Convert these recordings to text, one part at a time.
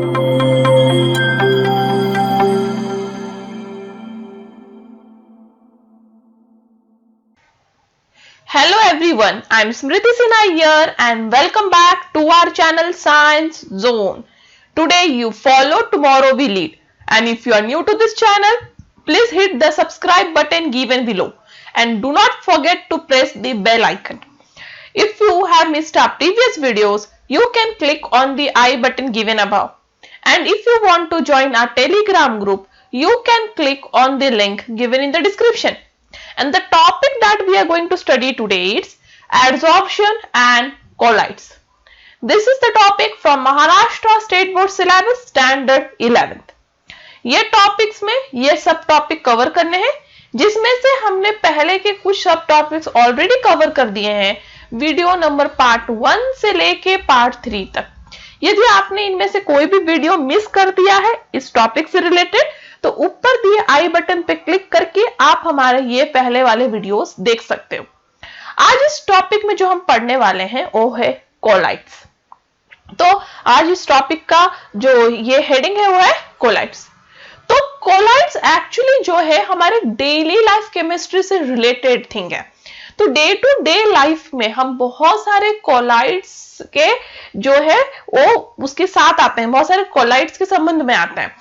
Hello everyone, I am Smriti Sinha here and welcome back to our channel Science Zone. Today you follow, tomorrow we lead. And if you are new to this channel, please hit the subscribe button given below and do not forget to press the bell icon. If you have missed our previous videos, you can click on the I button given above. And if you want to join our Telegram group, you can click on the link given in the description. And the topic that we are going to study today is adsorption and colloids. This is the topic from Maharashtra State Board Syllabus Standard 11th. ये topics में ये सब topic cover करने हैं, जिसमें से हमने पहले के कुछ सब टॉपिक्स ऑलरेडी कवर कर दिए हैं वीडियो नंबर पार्ट 1 से लेके पार्ट 3 तक। यदि आपने इनमें से कोई भी वीडियो मिस कर दिया है इस टॉपिक से रिलेटेड, तो ऊपर दिए आई बटन पे क्लिक करके आप हमारे ये पहले वाले वीडियोस देख सकते हो। आज इस टॉपिक में जो हम पढ़ने वाले हैं वो है कोलाइड्स। तो आज इस टॉपिक का जो ये हेडिंग है वो है कोलाइड्स। तो कोलाइड्स एक्चुअली जो है हमारे डेली लाइफ केमिस्ट्री से रिलेटेड थिंग है। तो डे टू डे लाइफ में हम बहुत सारे कोलाइड्स के जो है वो उसके साथ आते हैं, बहुत सारे कोलाइड्स के संबंध में आते हैं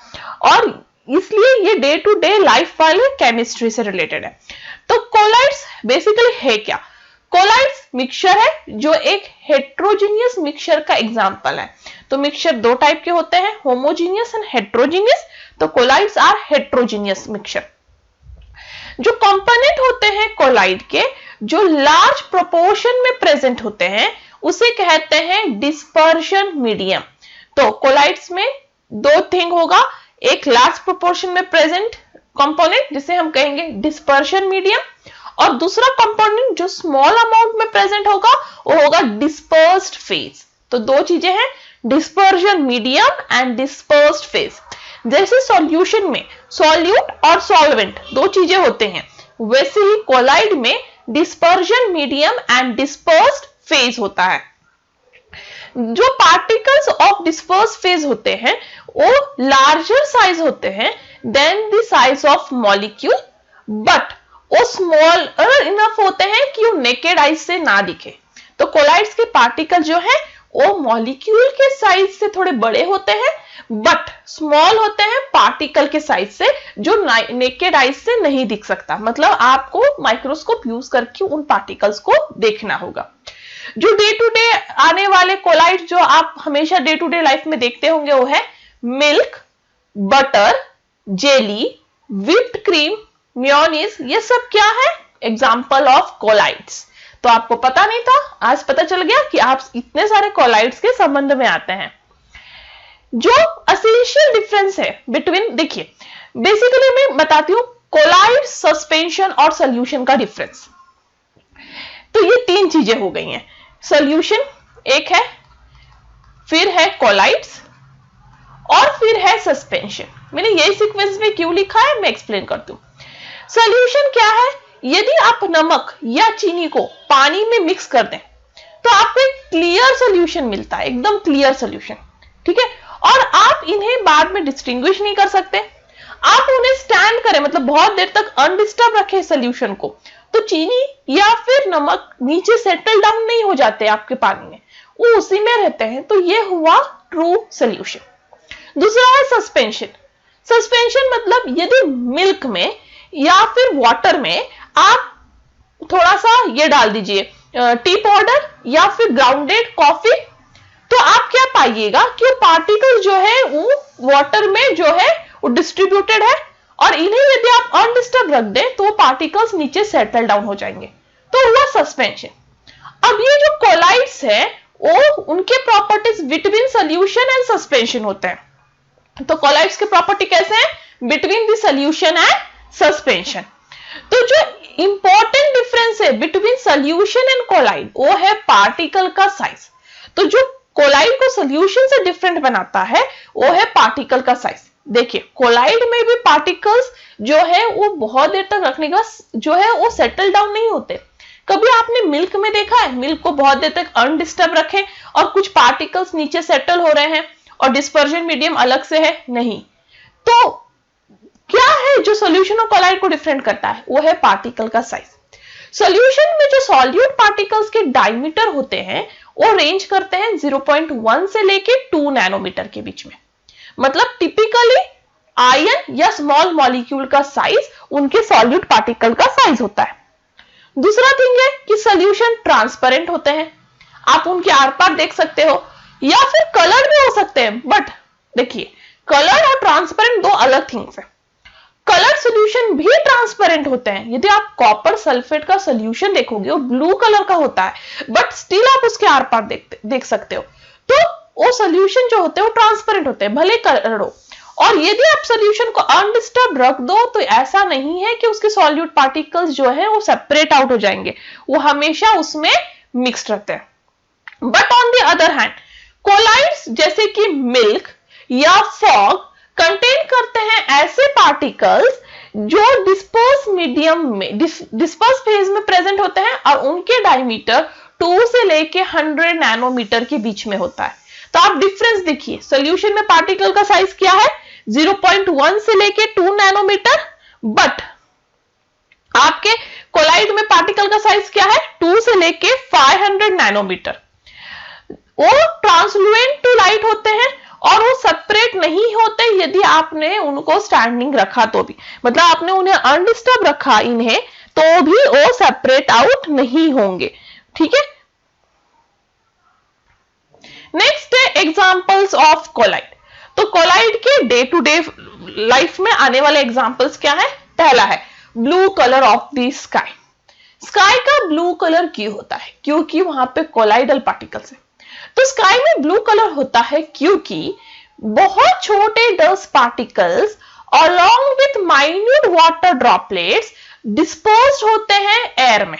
और इसलिए ये डे टू डे लाइफ वाले केमिस्ट्री से रिलेटेड है। तो कोलाइड्स बेसिकली है क्या? कोलाइड्स मिक्सचर है जो एक हेट्रोजीनियस मिक्सचर का एग्जांपल है। तो मिक्सचर दो टाइप के होते हैं, होमोजीनियस एंड हेट्रोजीनियस। तो कोलाइड्स आर हेट्रोजीनियस मिक्सचर। जो कंपोनेंट होते हैं कोलाइड के, जो लार्ज प्रोपोर्शन में प्रेजेंट होते हैं, उसे कहते हैं डिस्पर्शन मीडियम। तो कोलाइड्स में दो थिंग होगा, एक लार्ज प्रोपोर्शन में प्रेजेंट कंपोनेंट जिसे हम कहेंगे डिस्पर्शन मीडियम, और दूसरा कंपोनेंट जो स्मॉल अमाउंट में प्रेजेंट होगा वो होगा डिस्पर्स्ड फेज। तो दो चीजें हैं, dispersion medium and dispersed phase. जैसे सॉल्यूशन में सॉल्यूट और सॉल्वेंट दो चीजें होते हैं, वैसे ही कोलाइड में dispersion medium and dispersed phase होता है। जो पार्टिकल्स ऑफ डिस्पर्स फेज होते हैं वो लार्जर साइज होते हैं than the size of molecule, but वो स्मॉल इनफ होते हैं कि वो नेकेड आइज से ना दिखे। तो कोलाइड्स के पार्टिकल जो है वो मॉलिक्यूल के साइज से थोड़े बड़े होते हैं, बट स्मॉल होते हैं पार्टिकल के साइज से, जो नेकेड आइज से नहीं दिख सकता। मतलब आपको माइक्रोस्कोप यूज करके उन पार्टिकल्स को देखना होगा। जो डे टू डे आने वाले कोलाइड जो आप हमेशा डे टू डे लाइफ में देखते होंगे वो है milk, butter, jelly, whipped cream, mayonnaise. ये सब क्या है? Example of colloids. तो आपको पता नहीं था, आज पता चल गया कि आप इतने सारे कोलाइड्स के संबंध में आते हैं। जो एसेंशियल डिफरेंस है बिटवीन, देखिए बेसिकली मैं बताती हूं कोलाइड, सस्पेंशन और सॉल्यूशन का डिफरेंस। तो ये तीन चीजें हो गई हैं, सॉल्यूशन एक है, फिर है कोलाइड्स और फिर है सस्पेंशन। मैंने ये सीक्वेंस में क्यों लिखा है मैं एक्सप्लेन करती हूँ। सॉल्यूशन क्या है? यदि आप नमक या चीनी को पानी में मिक्स कर दें तो आपको एक क्लियर सॉल्यूशन मिलता है, एकदम क्लियर सॉल्यूशन, ठीक है। और आप इन्हें बाद में डिस्टिंग्विश नहीं कर सकते। आप उन्हें स्टैंड करें, मतलब बहुत देर तक अनडिस्टर्ब रखें सॉल्यूशन को, तो चीनी या फिर नमक नीचे सेटल डाउन नहीं हो जाते आपके पानी में, वो उसी में रहते हैं। तो ये हुआ ट्रू सॉल्यूशन। दूसरा है सस्पेंशन। सस्पेंशन मतलब यदि मिल्क में या फिर वाटर में आप थोड़ा सा ये डाल दीजिए टी पाउडर या फिर ग्राउंडेड कॉफी, तो आप क्या पाइएगा कि वो पार्टिकल जो है वो वाटर में जो है वो डिस्ट्रीब्यूटेड है, और इन्हें यदि आप अनडिस्टर्ब रख दें तो वो पार्टिकल्स नीचे सेटल डाउन हो जाएंगे। तो हुआ सस्पेंशन। अब ये जो कोलाइड्स है वो उनके properties between solution and suspension होते हैं। तो कोलाइड्स के प्रॉपर्टी कैसे हैं? Between the solution and suspension. तो जो इंपॉर्टेंट डिफरेंस है बिटवीन सॉल्यूशन एंड कोलाइड वो है पार्टिकल का साइज। तो जो कोलाइड को सॉल्यूशन से डिफरेंट बनाता है वो है पार्टिकल का साइज। देखिए कोलाइड में भी पार्टिकल्स जो है वो बहुत देर तक रखने के बाद जो है वो सेटल डाउन नहीं होते। कभी आपने मिल्क में देखा है मिल्क को बहुत देर तक अनडिस्टर्ब रखें और कुछ पार्टिकल्स नीचे सेटल हो रहे हैं, और डिस्पर्जन मीडियम अलग से है? नहीं। तो क्या है जो सॉल्यूशन और कोलाइड को डिफरेंट करता है? वो है पार्टिकल का साइज। सॉल्यूशन में जो सॉल्यूट पार्टिकल्स के डायमीटर होते हैं वो रेंज करते हैं 0.1 से लेके 2 नैनोमीटर के बीच में। मतलब टिपिकली आयन या स्मॉल मॉलिक्यूल का साइज उनके सॉल्यूट पार्टिकल का साइज होता है। दूसरा थिंग है कि सॉल्यूशन ट्रांसपेरेंट होते हैं, आप उनके आर पार देख सकते हो, या फिर कलर भी हो सकते हैं। बट देखिए, कलर और ट्रांसपेरेंट दो अलग थिंग्स है। कलर सॉल्यूशन भी ट्रांसपेरेंट होते हैं। यदि आप कॉपर सल्फेट का सॉल्यूशन देखोगे वो ब्लू कलर का होता है, बट स्टिल आप उसके आर पार देख सकते हो। तो वो सॉल्यूशन जो होते हैं वो ट्रांसपेरेंट होते हैं, भले कलर हो। और यदि आप सॉल्यूशन को अनडिस्टर्ब रख दो तो ऐसा नहीं है कि उसके सॉल्यूट पार्टिकल्स जो है वो सेपरेट आउट हो जाएंगे, वो हमेशा उसमें मिक्स्ड रहते हैं। But on the other hand, colloids जैसे कि मिल्क या फॉग कंटेन करते हैं ऐसे पार्टिकल्स जो डिस्पर्स मीडियम में डिस्पर्स फेज में प्रेजेंट होते हैं और उनके डायमीटर 2 से लेके 100 नैनोमीटर के बीच में होता है। तो आप डिफरेंस देखिए, सॉल्यूशन में पार्टिकल का साइज क्या है? 0.1 से लेके 2 नैनोमीटर, बट आपके कोलाइड में पार्टिकल का साइज क्या है? 2 से लेके 500 नैनोमीटर। वो ट्रांसलुएंट टू लाइट होते हैं और वो सेपरेट नहीं होते यदि आपने उनको स्टैंडिंग रखा तो भी, मतलब आपने उन्हें अनडिस्टर्ब रखा इन्हें तो भी वो सेपरेट आउट नहीं होंगे। ठीक है, नेक्स्ट है एग्जांपल्स ऑफ कोलाइड। तो कोलाइड के डे टू डे लाइफ में आने वाले एग्जांपल्स क्या है? पहला है blue colour of the sky. Sky का ब्लू कलर क्यों होता है? क्योंकि वहां पे कोलाइडल पार्टिकल्स है। तो स्काई में ब्लू कलर होता है क्योंकि बहुत छोटे dust particles along with minute water droplets dispersed होते हैं एयर में।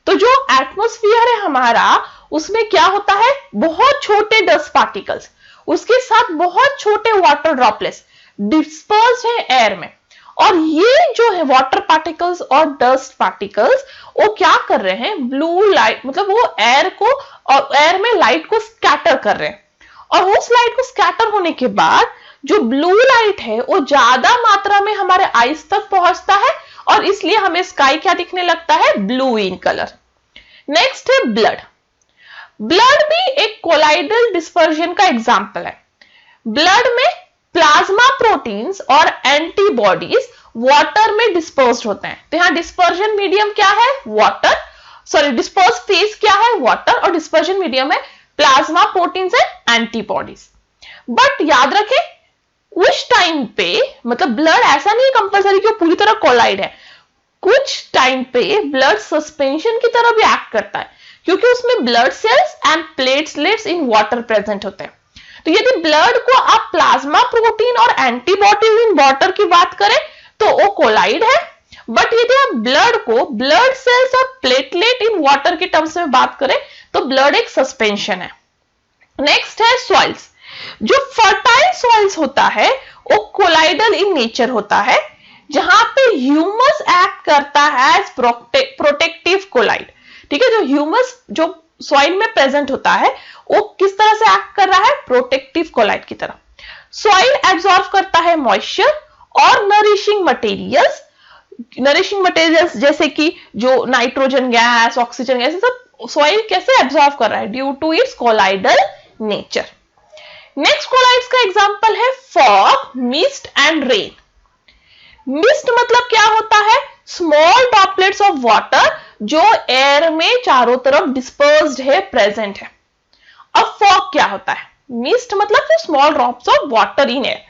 तो जो एटमॉस्फेयर है हमारा, उसमें क्या होता है? बहुत छोटे डस्ट पार्टिकल्स, उसके साथ बहुत छोटे वाटर ड्रॉपलेट्स डिस्पर्स्ड है एयर में। और ये जो है वाटर पार्टिकल्स और डस्ट पार्टिकल्स वो क्या कर रहे हैं? ब्लू लाइट, मतलब वो एयर को और एयर में लाइट को स्कैटर कर रहे हैं। और उस लाइट को स्कैटर होने के बाद जो ब्लू लाइट है वो ज्यादा मात्रा में हमारे आईज तक पहुंचता है और इसलिए हमें स्काई क्या दिखने लगता है? Blue in colour. नेक्स्ट है ब्लड। ब्लड भी एक कोलाइडल डिस्पर्जन का एग्जांपल है। ब्लड में प्लाज्मा प्रोटीन्स और एंटीबॉडीज वाटर में डिस्पर्स्ड होते हैं। तो यहां डिस्पर्जन मीडियम क्या है? वाटर। सॉरी, डिस्पर्स फेज क्या है? वाटर। और डिस्पर्जन मीडियम है plasma proteins and antibodies. But याद रखें, उस टाइम पे मतलब ब्लड ऐसा नहीं कंपलसरी कि वो पूरी तरह कोलाइड है। कुछ टाइम पे ब्लड सस्पेंशन की तरह भी एक्ट करता है क्योंकि उसमें blood cells and platelets in water present होते हैं। तो यदि ब्लड को आप प्लाज्मा प्रोटीन और एंटीबॉडीज इन वाटर की बात करें तो वो कोलाइड है। बट यदि आप ब्लड को ब्लड सेल्स और प्लेटलेट इन वाटर के टर्म्स में बात करें तो ब्लड एक सस्पेंशन है। नेक्स्ट है सॉइल्स। जो फर्टाइल सॉइल्स होता है वो कोलाइडल इन नेचर होता है, जहां पे ह्यूमस एक्ट करता है एज प्रोटेक्टिव कोलाइड। ठीक है, जो ह्यूमस जो सॉइल में प्रेजेंट होता है वो किस तरह से एक्ट कर रहा है? प्रोटेक्टिव कोलाइड की तरह। सॉइल एब्जॉर्ब करता है मॉइस्चर और नरिशिंग मटेरियल्स जैसे कि जो नाइट्रोजन गैस, ऑक्सीजन गैस, सब सॉइल कैसे एब्जॉर्ब कर रहा है? Due to its colloidal nature. Next colloids का एग्जांपल है fog, mist and rain. Mist मतलब क्या होता है? स्मॉल ड्रॉपलेट्स ऑफ वाटर जो एयर में चारों तरफ डिस्पर्स्ड है, प्रेजेंट है। अब फॉग क्या होता है? मिस्ट मतलब small drops of water in air.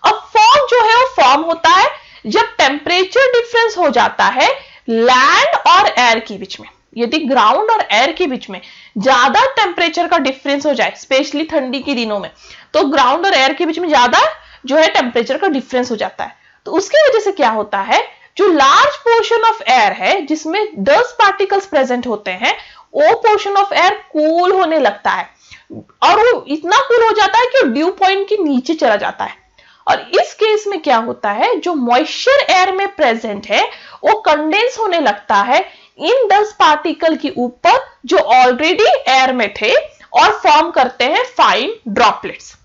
अब फॉग जो है वो फॉर्म होता है जब टेम्परेचर डिफरेंस हो जाता है लैंड और एयर के बीच में। यदि ग्राउंड और एयर के बीच में ज्यादा टेम्परेचर का डिफरेंस हो जाए, स्पेशली ठंडी के दिनों में, तो ग्राउंड और एयर के बीच में ज्यादा जो है टेम्परेचर का डिफरेंस हो जाता है। तो उसकी वजह से क्या होता है? जो लार्ज पोर्शन ऑफ एयर है जिसमें डस्ट पार्टिकल्स प्रेजेंट होते हैं, वो पोर्शन ऑफ एयर कूल होने लगता है और वो इतना कूल हो जाता है कि ड्यू पॉइंट के नीचे चला जाता है। और इस केस में क्या होता है? जो मॉइस्चर एयर में प्रेजेंट है वो कंडेंस होने लगता है इन डस्ट पार्टिकल के ऊपर जो ऑलरेडी एयर में थे और फॉर्म करते हैं फाइन ड्रॉपलेट्स।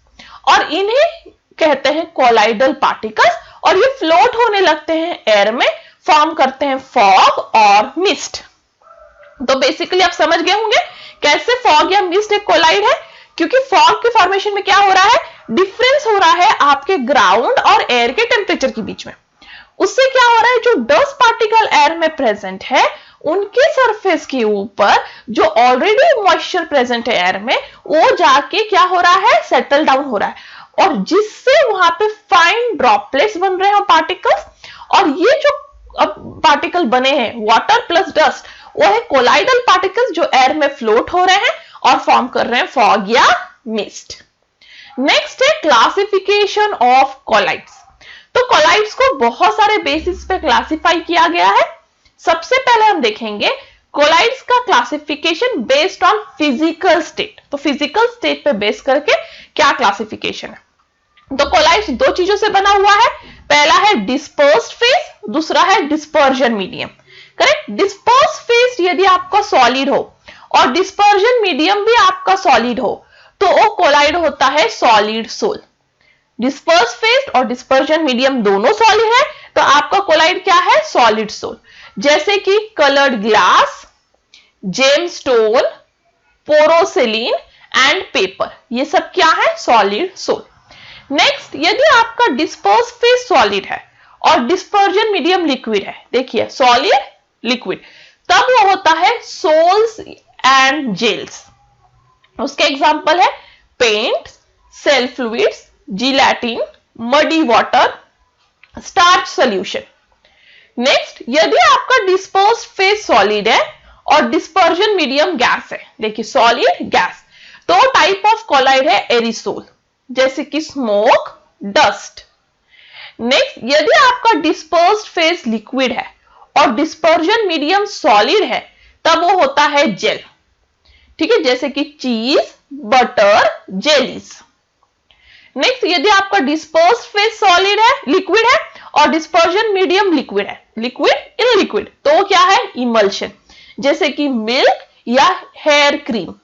और इन्हें कहते हैं कोलाइडल पार्टिकल्स, और ये फ्लोट होने लगते हैं एयर में, फॉर्म करते हैं फॉग और मिस्ट। तो बेसिकली आप समझ गए होंगे कैसे फॉग या मिस्ट एक कोलाइड है, क्योंकि फॉग के फॉर्मेशन में क्या हो रहा है, डिफरेंस हो रहा है आपके ग्राउंड और एयर के टेम्परेचर के बीच में। उससे क्या हो रहा है, जो डस्ट पार्टिकल एयर में प्रेजेंट है उनके सरफेस के ऊपर जो ऑलरेडी मॉइस्चर प्रेजेंट है एयर में, वो जाके क्या हो रहा है, सेटल डाउन हो रहा है, और जिससे वहां पे फाइन ड्रॉपलेट्स बन रहे हैं पार्टिकल्स। और ये जो पार्टिकल बने हैं वाटर प्लस डस्ट, वो है कोलाइडल पार्टिकल्स जो एयर में फ्लोट हो रहे हैं और फॉर्म कर रहे हैं फॉग या मिस्ट। नेक्स्ट है क्लासिफिकेशन ऑफ कोलाइड्स। तो कोलाइड्स को बहुत सारे बेसिस पे क्लासिफाई किया गया है। सबसे पहले हम देखेंगे कोलाइड्स का classification based on physical state. तो फिजिकल स्टेट पे बेस करके क्या क्लासिफिकेशन है। तो कोलाइड्स दो चीजों से बना हुआ है, पहला है डिस्पर्स्ड फेज, दूसरा है dispersion medium. Correct. Dispersed phase यदि आपका सॉलिड हो और डिस्पर्जन मीडियम भी आपका सॉलिड हो तो वो कोलाइड होता है सॉलिड सोल। डिस्पर्स्ड फेज और डिस्पर्जन मीडियम दोनों सॉलिड है तो आपका कोलाइड क्या है, सॉलिड सोल। जैसे कि coloured glass, gemstone, porcelain and paper, ये सब क्या है, सॉलिड सोल। नेक्स्ट, यदि आपका डिस्पर्स्ड फेज सॉलिड है और डिस्पर्जन मीडियम लिक्विड है, देखिए सॉलिड लिक्विड, तब वो होता है सोल्स एंड जेल्स। उसके एग्जांपल है paint, cell fluids, gelatin, muddy water, starch solution. Next, यदि आपका डिस्पर्स्ड फेज सॉलिड है और डिस्पर्जन मीडियम गैस है, देखिए सॉलिड गैस, तो टाइप ऑफ कोलाइड है एरिसोल, जैसे कि स्मोक, डस्ट। नेक्स्ट, यदि आपका डिस्पर्स्ड फेज लिक्विड है और डिस्पर्जन मीडियम सॉलिड है तब वो होता है जेल, ठीक है, जैसे कि चीज, बटर, जेलीज। नेक्स्ट, यदि आपका डिस्पर्स्ड फेज सॉलिड है, लिक्विड है और डिस्पर्जन मीडियम लिक्विड है, लिक्विड इन लिक्विड, तो वो क्या है, इमल्शन, जैसे कि मिल्क या hair cream.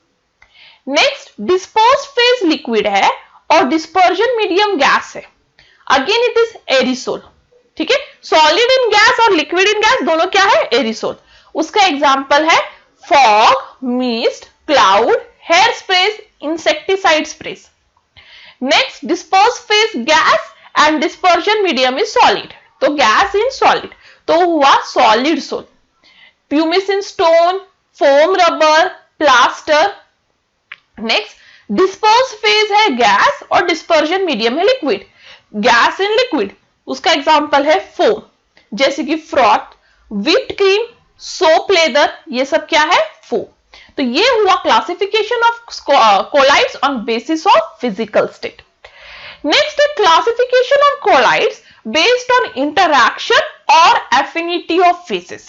Next, dispersed phase liquid है और डिस्पर्जन मीडियम गैस है, अगेन इट इज एरिसोल, ठीक है। सॉलिड इन गैस और लिक्विड इन गैस दोनों क्या है, एरिसोल। उसका एग्जांपल है fog, mist, cloud, hair sprays, insecticide sprays. Next, dispersed phase gas and dispersion medium is solid, तो गैस इन सॉलिड, तो हुआ solid sol. Pumice stone, foam rubber, plaster. Next, dispersed phase है gas और dispersion medium है liquid, gas in liquid, उसका example है foam, जैसे कि froth, whipped cream, soap lather, ये सब क्या है, फोम। तो ये हुआ classification of colloids on basis of physical state. Next है classification of colloids based on interaction और एफिनिटी ऑफ फेसेस।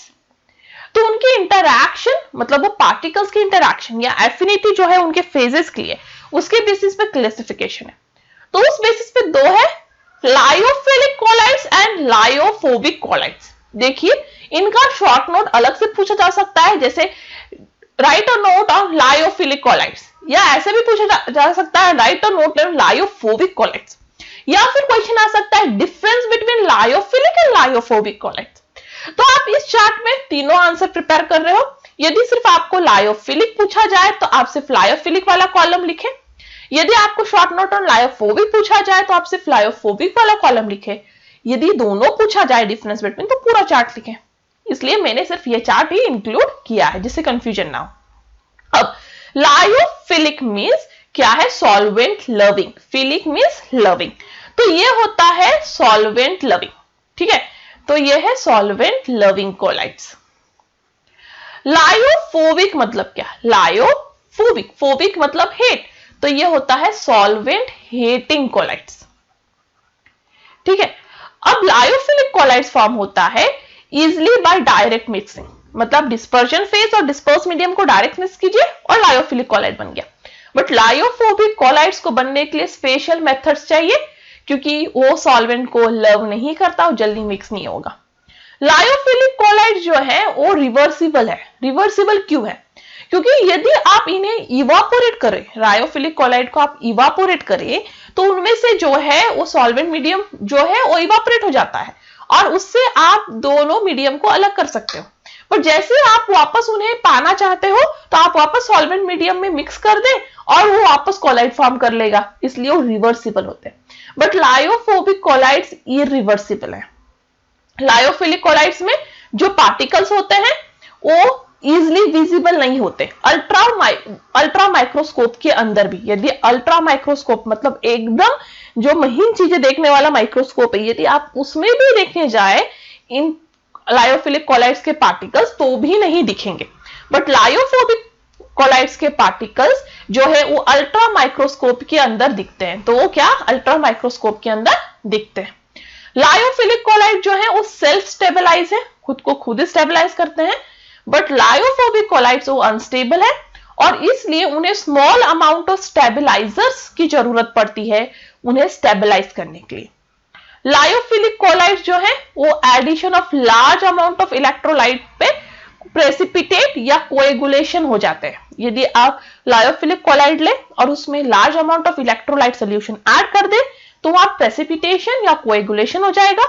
तो उनकी इंटरैक्शन मतलब वो पार्टिकल्स की इंटरैक्शन या एफिनिटी जो है उनके फेजेस के लिए, उसके बेसिस पे क्लासिफिकेशन है। तो उस बेसिस पे दो है, lyophilic colloids and lyophobic colloids. देखिए इनका शॉर्ट नोट अलग से पूछा जा सकता है, जैसे write a note on lyophilic colloids, या ऐसे भी पूछा जा सकता है write a note on lyophobic colloids, या फिर क्वेश्चन आ सकता है difference between lyophilic and lyophobic colloids. तो आप इस चार्ट में तीनों आंसर प्रिपेयर कर रहे हो। यदि सिर्फ आपको लायोफिलिक पूछा जाए तो आप सिर्फ लायोफिलिक वाला कॉलम लिखें, यदि आपको शॉर्ट नोट ऑन लायोफोबिक पूछा जाए तो आप सिर्फ लायोफोबिक वाला कॉलम लिखें, यदि दोनों पूछा जाए डिफरेंस बिटवीन तो पूरा चार्ट लिखें। इसलिए मैंने सिर्फ ये चार्ट ही इंक्लूड किया है जिससे कंफ्यूजन ना हो। अब लायोफिलिक मींस क्या है, solvent loving, philic means loving, तो ये होता है सॉल्वेंट लविंग, ठीक है, तो ये है सॉल्वेंट लविंग कोलाइड्स। लायोफोबिक मतलब क्या, लायोफोबिक, फोबिक मतलब हेट, तो ये होता है सॉल्वेंट हेटिंग कोलाइड्स, ठीक है। अब लायोफिलिक कोलाइड्स फॉर्म होता है इजिली बाय डायरेक्ट मिक्सिंग, मतलब डिस्पर्जन फेज और डिस्पर्स मीडियम को डायरेक्ट मिक्स कीजिए और लायोफिलिक कोलाइड बन गया। बट लायोफोबिक कोलाइड्स को बनने के लिए स्पेशल मेथड्स चाहिए, क्योंकि वो सॉल्वेंट को लव नहीं करता और जल्दी मिक्स नहीं होगा। लायोफिलिक कोलाइड जो है वो रिवर्सिबल है। रिवर्सिबल क्यों है, क्योंकि यदि आप इन्हें इवापोरेट करें, लायोफिलिक कोलाइड को आप इवापोरेट करें तो उनमें से जो है वो सॉल्वेंट मीडियम जो है वो इवापोरेट हो जाता है और उससे आप दोनों मीडियम को अलग कर सकते हो। पर जैसे आप वापस उन्हें पाना चाहते हो तो आप वापस सॉल्वेंट मीडियम में मिक्स कर दें और वो वापस कोलाइड फॉर्म कर लेगा, इसलिए वो रिवर्सिबल होते हैं। बट लायोफोबिक कोलाइड्स इरिवर्सिबल है। लायोफिलिक कोलाइड्स में जो पार्टिकल्स होते हैं वो इजिली विजिबल नहीं होते अल्ट्रा माइक्रोस्कोप के अंदर भी। यदि अल्ट्रा माइक्रोस्कोप मतलब एकदम जो महीन चीजें देखने वाला माइक्रोस्कोप है, यदि आप उसमें भी देखने जाए इन लायोफिलिक कोलाइड्स के पार्टिकल्स तो भी नहीं दिखेंगे। बट लायोफोबिक कोलाइड्स के पार्टिकल्स जो है वो अल्ट्रा माइक्रोस्कोप के अंदर दिखते हैं। तो वो क्या अल्ट्रा माइक्रोस्कोप के अंदर दिखते हैं। लायोफिलिक कोलाइड जो है वो सेल्फ स्टेबलाइज है, खुद को खुद स्टेबलाइज करते हैं। बट लायोफोबिक कोलाइड्स वो अनस्टेबल है और इसलिए उन्हें स्मॉल अमाउंट ऑफ स्टेबलाइजर्स की जरूरत पड़ती है उन्हें स्टेबलाइज करने के लिए। लायोफिलिक कोलाइड्स जो है वो addition of large amount of electrolyte पे प्रेसिपिटेट या कोएगुलेशन हो जाते हैं। यदि आप लायोफिलिक कोलाइड ले और उसमें large amount of electrolyte solution add कर दे तो वहां प्रेसिपिटेशन या कोएगुलेशन हो जाएगा।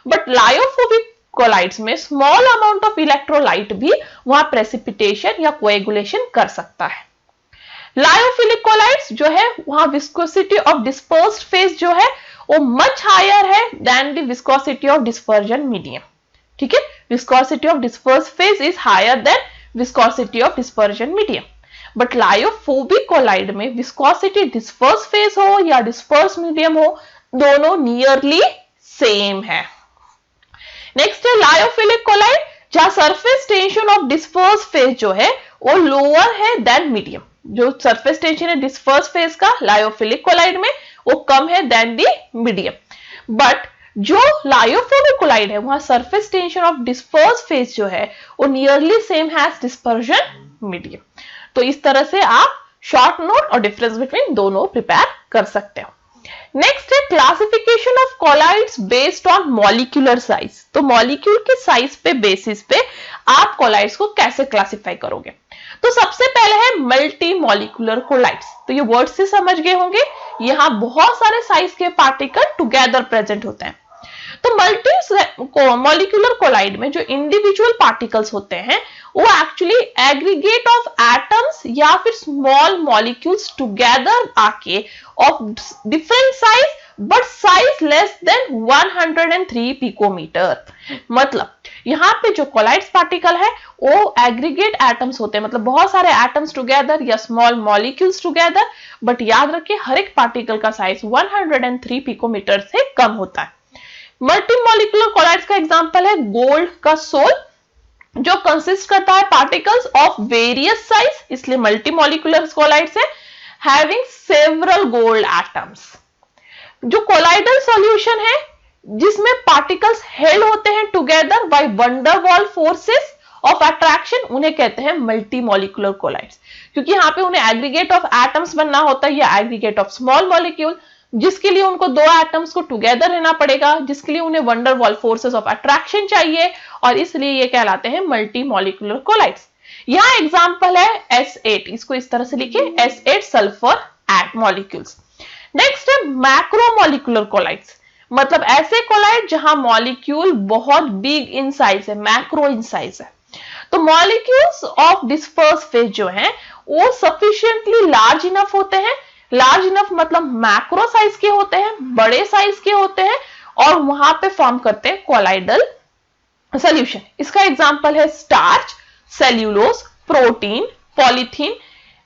बट लायोफोबिक कोलाइड्स में स्मॉल अमाउंट ऑफ इलेक्ट्रोलाइट भी वहां प्रेसिपिटेशन या कोएगुलेशन कर सकता है। लायोफिलिक कोलाइड्स जो है वहां विस्कोसिटी ऑफ डिस्पर्स्ड फेज जो है वो मच हायर है than the viscosity of dispersion medium. ठीक है, viscosity of dispersed phase is higher than viscosity of dispersion medium. But lyophobic colloid में विस्कोसिटी डिस्पर्स फेज हो या डिस्पर्स मीडियम हो, दोनों नियरली सेम है। नेक्स्ट है लायोफिलिक कोलाइड जहां surface tension of disperse phase जो है वो लोअर है देन मीडियम। जो सरफेस टेंशन है डिस्पर्स फेज का लायोफिलिक कोलाइड में वो कम है देन दी मीडियम। बट जो लायोफोबिक कोलाइड है वहां surface tension of disperse phase जो है वो nearly same has dispersion medium. तो इस तरह से आप शॉर्ट नोट और डिफरेंस बिटवीन दोनों प्रिपेयर कर सकते हो। नेक्स्ट है classification of colloids based on molecular size. तो मॉलिक्यूल के साइज पे बेसिस पे आप कोलाइड्स को कैसे क्लासिफाई करोगे। तो सबसे पहले है मल्टी मॉलिक्यूलर कोलाइड्स। तो ये वर्ड से समझ गए होंगे, यहां बहुत सारे साइज के पार्टिकल टुगेदर प्रेजेंट होते हैं। तो मल्टी मॉलिक्यूलर कोलाइड में जो इंडिविजुअल पार्टिकल्स होते हैं वो एक्चुअली एग्रीगेट ऑफ एटम्स या फिर स्मॉल मॉलिक्यूल्स टुगेदर आके of different size but size less than 103 picometre. मतलब यहाँ पे जो कोलाइड्स पार्टिकल है वो एग्रीगेट एटम्स होते हैं, मतलब बहुत सारे एटम्स टुगेदर या स्मॉल मॉलिक्यूल्स टुगेदर। बट याद रखिए हर एक पार्टिकल का साइज 103 पिकोमीटर से कम होता है। मल्टी मॉलिक्यूलर कोलाइड्स का एग्जांपल है गोल्ड का सोल जो कंसिस्ट करता है पार्टिकल्स ऑफ वेरियस साइज, इसलिए मल्टी मॉलिक्यूलर कोलाइड्स है हैविंग सेवरल गोल्ड एटम्स। जो कोलाइडल सॉल्यूशन है जिसमें पार्टिकल्स हेल्ड होते हैं together by van der Waals forces of attraction, उन्हें कहते हैं मल्टी मॉलिक्यूलर कोलाइड्स। क्योंकि यहाँ पे उन्हें एग्रीगेट ऑफ एटम्स बनना होता है या एग्रीगेट ऑफ स्मॉल मॉलिक्यूल, जिसके लिए उनको दो एटम्स को टुगेदर रहना पड़ेगा, जिसके लिए उन्हें वंडरवॉल फोर्सेस ऑफ अट्रैक्शन चाहिए और इसलिए ये कहलाते हैं मल्टी मॉलिक्यूलर कोलाइड्स। यहाँ एग्जांपल है S8, इसको इस तरह से लिखिए S8 sulphur eight molecules. Next है मैक्रोमोलिक्यूलर कोलाइड्स, मतलब ऐसे कोलाइड जहां मॉलिक्यूल बहुत बिग इन साइज है, मैक्रो इन साइज है। तो मॉलिक्यूल्स ऑफ डिस्पर्स फेज जो है वो सफिशिएंटली लार्ज इनफ होते हैं। लार्ज इनफ मतलब मैक्रो साइज के होते हैं, बड़े साइज के होते हैं और वहां पे फॉर्म करते हैं कोलाइडल सॉल्यूशन। इसका एग्जांपल है starch, cellulose, protein, polythene,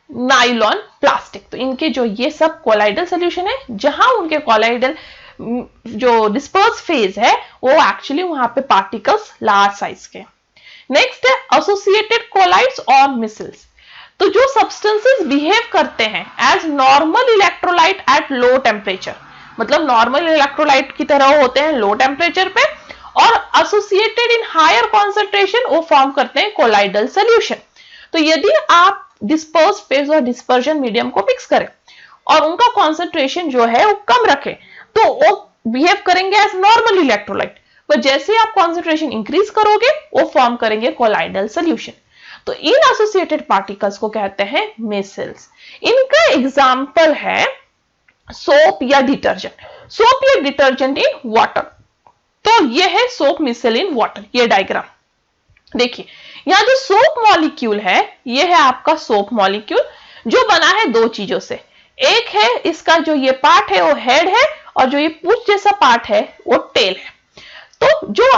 nylon, plastic. तो इनके जो ये सब कोलाइडल सॉल्यूशन है जहां उनके कोलाइडल जो डिस्पर्स फेज है वो एक्चुअली वहां पे पार्टिकल्स लार्ज साइज के। नेक्स्ट है एसोसिएटेड कोलाइड्स और मिसल्स। तो जो सब्सटेंसेस बिहेव करते हैं as normal electrolyte at low temperature, मतलब नॉर्मल इलेक्ट्रोलाइट की तरह होते हैं लो टेम्परेचर पे, और एसोसिएटेड इन हायर कॉन्सेंट्रेशन वो फॉर्म करते हैं कोलाइडल सॉल्यूशन। तो यदि आप डिस्पर्स फेज और डिस्पर्जन मीडियम को मिक्स करें और उनका कॉन्सेंट्रेशन जो है वो कम रखें तो वो बिहेव करेंगे एज नॉर्मल इलेक्ट्रोलाइट, पर जैसे आप कॉन्सेंट्रेशन इंक्रीज करोगे वो फॉर्म करेंगे कोलाइडल सॉल्यूशन। तो इन एसोसिएटेड पार्टिकल्स को कहते हैं मिसल्स। इनका एग्जाम्पल है सोप या डिटर्जेंट, सोप या डिटर्जेंट इन वाटर। तो ये है सोप मिसल इन वाटर, ये डायग्राम देखिए। यहां जो सोप मॉलिक्यूल है ये है आपका सोप मॉलिक्यूल, जो बना है दो चीजों से। एक है इसका जो ये पार्ट है वो हेड है, और जो ये पूंछ जैसा पार्ट है वो टेल है। तो जो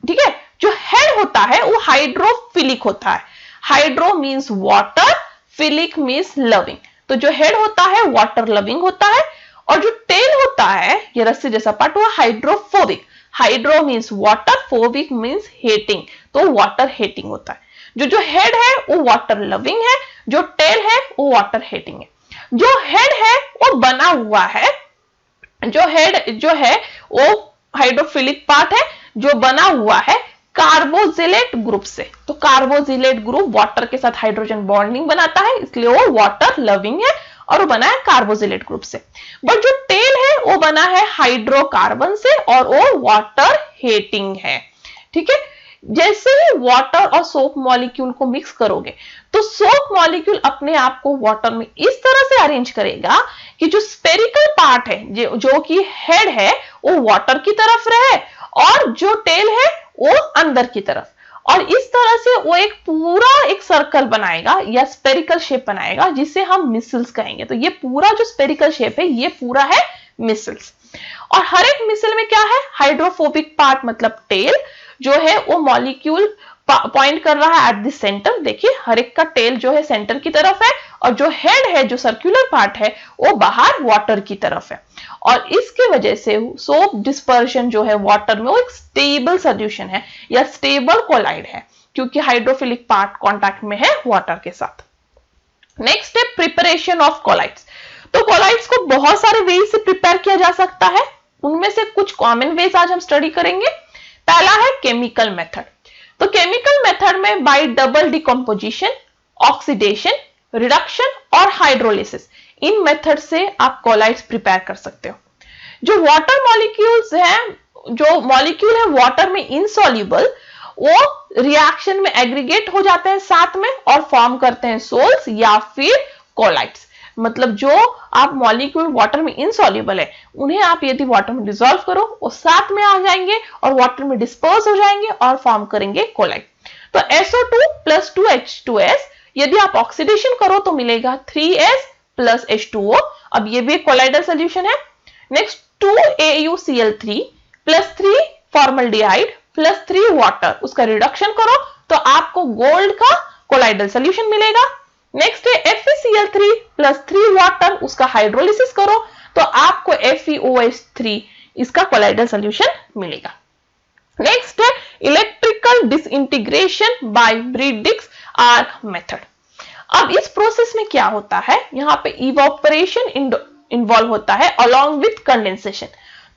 ठीक है, जो हेड होता है वो हाइड्रोफिलिक होता है। Hydro means water, philic means loving. तो जो हेड होता है वाटर लविंग होता है, और जो टेल होता है ये रस्सी जैसा पार्ट वो hydrophobic. Hydro means water, phobic means hating, तो वाटर हेटिंग होता है। जो हेड है वो वाटर लविंग है, जो टेल है वो वाटर हेटिंग है। जो हेड है वो बना हुआ है, जो हेड जो है वो हाइड्रोफिलिक पार्ट है, जो बना हुआ है कार्बोजिलेट ग्रुप से। तो कार्बोजिलेट ग्रुप वाटर के साथ हाइड्रोजन बॉन्डिंग बनाता है, इसलिए वो वाटर लविंग है, और वो बना है कार्बोजिलेट ग्रुप से। बट जो टेल है वो बना है हाइड्रोकार्बन से, और वो वाटर हेटिंग है। ठीक है, जैसे ही वाटर और सोप मॉलिक्यूल को मिक्स करोगे तो सोप मॉलिक्यूल अपने आप को वाटर में इस तरह से अरेंज करेगा कि जो स्पेरिकल पार्ट है, जो कि हेड है, वो वाटर की तरफ रहे, और जो टेल है वो अंदर की तरफ। और इस तरह से वो एक पूरा एक सर्कल बनाएगा या स्पेरिकल शेप बनाएगा, जिसे हम मिसल्स कहेंगे। तो ये पूरा जो स्पेरिकल शेप है ये पूरा है मिसल्स। और हर एक मिसल में क्या है, हाइड्रोफोबिक पार्ट मतलब टेल जो है वो मॉलिक्यूल पॉइंट कर रहा है एट द सेंटर। देखिए हर एक का टेल जो है सेंटर की तरफ है, और जो हेड है जो सर्कुलर पार्ट है वो बाहर वाटर की तरफ है। और इसके वजह से सोप डिस्पर्शन जो है वाटर में वो एक स्टेबल सोल्यूशन है या स्टेबल कोलाइड है, क्योंकि हाइड्रोफिलिक पार्ट कांटेक्ट में है वाटर के साथ। नेक्स्ट है प्रिपरेशन ऑफ कोलाइड्स। तो कोलाइड्स को बहुत सारे वे से प्रिपेयर किया जा सकता है, उनमें से कुछ कॉमन वेज आज हम स्टडी करेंगे। पहला है केमिकल मेथड। तो केमिकल मेथड में bye double decomposition, oxidation, reduction और हाइड्रोलिसिस, इन मेथड से आप कोलाइड्स प्रिपेयर कर सकते हो। जो वाटर मॉलिक्यूल्स हैं, जो मॉलिक्यूल है वाटर में इनसॉल्युबल, वो रिएक्शन में एग्रीगेट हो जाते हैं साथ में और फॉर्म करते हैं सोल्स या फिर कोलाइड्स। मतलब जो आप मॉलिक्यूल वाटर में इनसॉल्युबल है, उन्हें आप यदि वाटर में डिसॉल्व करो वो साथ में आ जाएंगे और वाटर में डिस्पर्स हो जाएंगे और फॉर्म करेंगे कोलाइड। तो SO2 + 2H2S, यदि आप ऑक्सीडेशन करो तो मिलेगा 3S + H2O। अब ये भी एक कोलाइडल सोल्यूशन है। नेक्स्ट 2AuCl3 + 3 फॉर्मल्डिहाइड + 3 वाटर, उसका रिडक्शन करो तो आपको गोल्ड का कोलाइडल सोल्यूशन मिलेगा। नेक्स्ट है FeCl3 + 3 वाटर, उसका हाइड्रोलिसिस करो तो आपको FeOH3, इसका कोलाइडल सोल्यूशन मिलेगा। नेक्स्ट है इलेक्ट्रिकल डिसइंटीग्रेशन बाय ब्रीडिक्स-आर्क मेथड। अब इस प्रोसेस में क्या होता है, यहां पे इवापोरेशन इन्वॉल्व होता है अलोंग विथ कंडेंसेशन।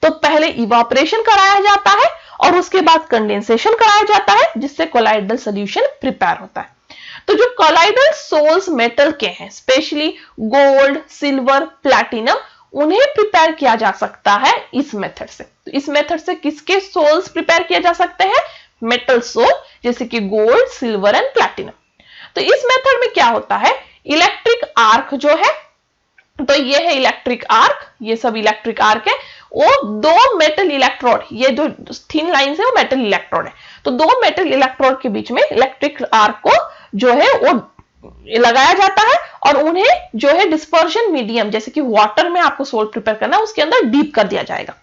तो पहले इवापोरेशन कराया जाता है और उसके बाद कंडेंसेशन कराया जाता है, जिससे कोलाइडल सोल्यूशन प्रिपेयर होता है। तो जो कोलाइडल सोल्स मेटल के हैं, स्पेशली गोल्ड, सिल्वर, प्लैटिनम, उन्हें प्रिपेयर किया जा सकता है इस मेथड से। तो इस मेथड से किसके सोल्स प्रिपेयर किए जा सकते हैं, मेटल सोल, जैसे कि गोल्ड, सिल्वर एंड प्लैटिनम। तो इस मेथड में क्या होता है, इलेक्ट्रिक आर्क जो है, तो ये है इलेक्ट्रिक आर्क, ये सब इलेक्ट्रिक आर्क है। वो दो मेटल इलेक्ट्रोड, ये जो थिन लाइंस है वो मेटल इलेक्ट्रोड है, तो दो मेटल इलेक्ट्रोड के बीच में इलेक्ट्रिक आर्क को जो है वो लगाया जाता है, और उन्हें जो है डिस्पर्शन मीडियम, जैसे कि वाटर में आपको सोल्ट प्रिपेयर करना है, उसके अंदर डीप कर दिया जाएगा।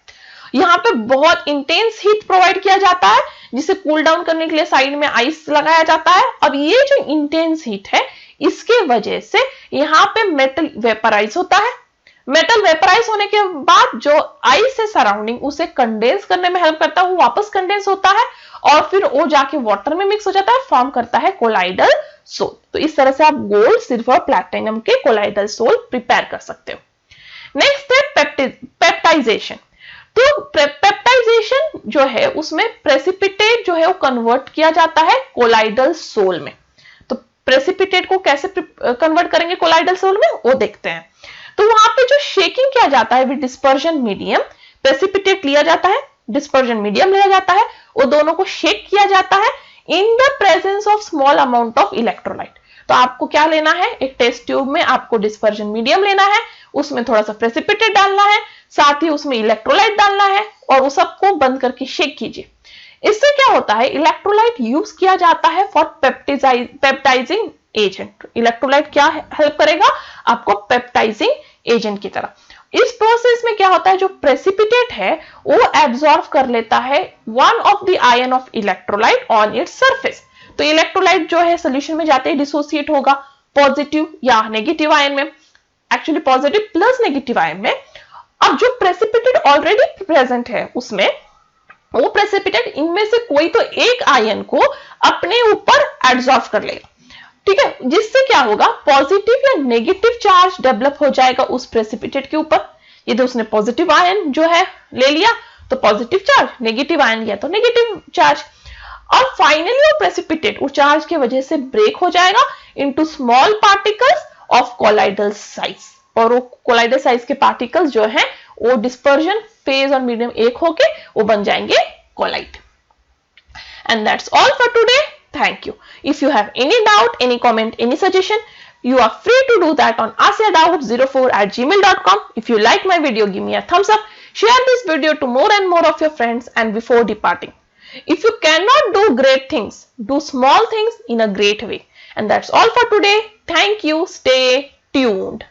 यहाँ पे बहुत इंटेंस हीट प्रोवाइड किया जाता है, जिसे कूल डाउन करने के लिए साइड में आइस लगाया जाता है। अब ये जो इंटेंस हीट है, इसके वजह से यहाँ पे मेटल वेपराइज होता है। मेटल वेपराइज होने के बाद जो आइस है सराउंडिंग, उसे कंडेंस करने में हेल्प करता है, वो वापस कंडेंस होता है और फिर वो जाके वाटर में मिक्स हो जाता है, फॉर्म करता है कोलाइडल सोल। तो इस तरह से आप गोल्ड, सिल्वर, प्लैटिनम के कोलाइडल सोल प्रिपेयर कर सकते हो। नेक्स्ट है पेप्टाइजेशन। तो पेप्टाइजेशन जो है उसमें प्रेसिपिटेट जो है वो कन्वर्ट किया जाता है कोलाइडल सोल में। तो प्रेसिपिटेट को कैसे कन्वर्ट करेंगे कोलाइडल सोल में, वो देखते हैं। तो वहां पे जो शेकिंग किया जाता है विद डिस्पर्जन मीडियम, प्रेसिपिटेट लिया जाता है, डिस्पर्जन मीडियम लिया जाता है, वो दोनों को शेक किया जाता है in the presence of small amount of electrolyte. तो आपको क्या लेना है, एक टेस्ट ट्यूब में आपको डिस्पर्जन मीडियम लेना है, उसमें थोड़ा सा प्रेसिपिटेट डालना है, साथ ही उसमें इलेक्ट्रोलाइट डालना है और उस सबको बंद करके शेक कीजिए। इससे क्या होता है, इलेक्ट्रोलाइट यूज किया जाता है फॉर पेप्टाइजिंग एजेंट। इलेक्ट्रोलाइट क्या हेल्प करेगा आपको, पेप्टाइजिंग एजेंट की तरह। इस प्रोसेस में क्या होता है, जो प्रेसिपिटेट है वो एब्जॉर्ब कर लेता है one of the ion of electrolyte on its surface. तो इलेक्ट्रोलाइट जो है सोल्यूशन में जाते ही डिसोसिएट होगा पॉजिटिव या नेगेटिव आयन में, actually positive plus negative ion में। अब जो प्रेसिपिटेट ऑलरेडी प्रेजेंट है उसमें, वो प्रेसिपिटेट इनमें से कोई तो एक आयन को अपने ऊपर एब्जॉर्ब कर लेगा, ठीक है, जिससे क्या होगा, पॉजिटिव या नेगेटिव चार्ज डेवलप हो जाएगा उस प्रेसिपिटेट के ऊपर। यदि उसने पॉजिटिव आयन जो है ले लिया तो पॉजिटिव चार्ज, नेगेटिव आयन लिया तो नेगेटिव चार्ज। और फाइनली वो प्रेसिपिटेट उस चार्ज की वजह से ब्रेक हो जाएगा into small particles of colloidal size, और वो कोलाइडल साइज के पार्टिकल्स जो हैं वो डिस्पर्जन फेज और मीडियम एक होके वो बन जाएंगे collide. And that's all for today. Thank you. If you have any doubt, any comment, any suggestion, you are free to do that on askyadoubts04@gmail.com. If you like my video, give me a thumbs up. Share this video to more and more of your friends and before departing. If you cannot do great things, do small things in a great way. And that's all for today. Thank you. Stay tuned.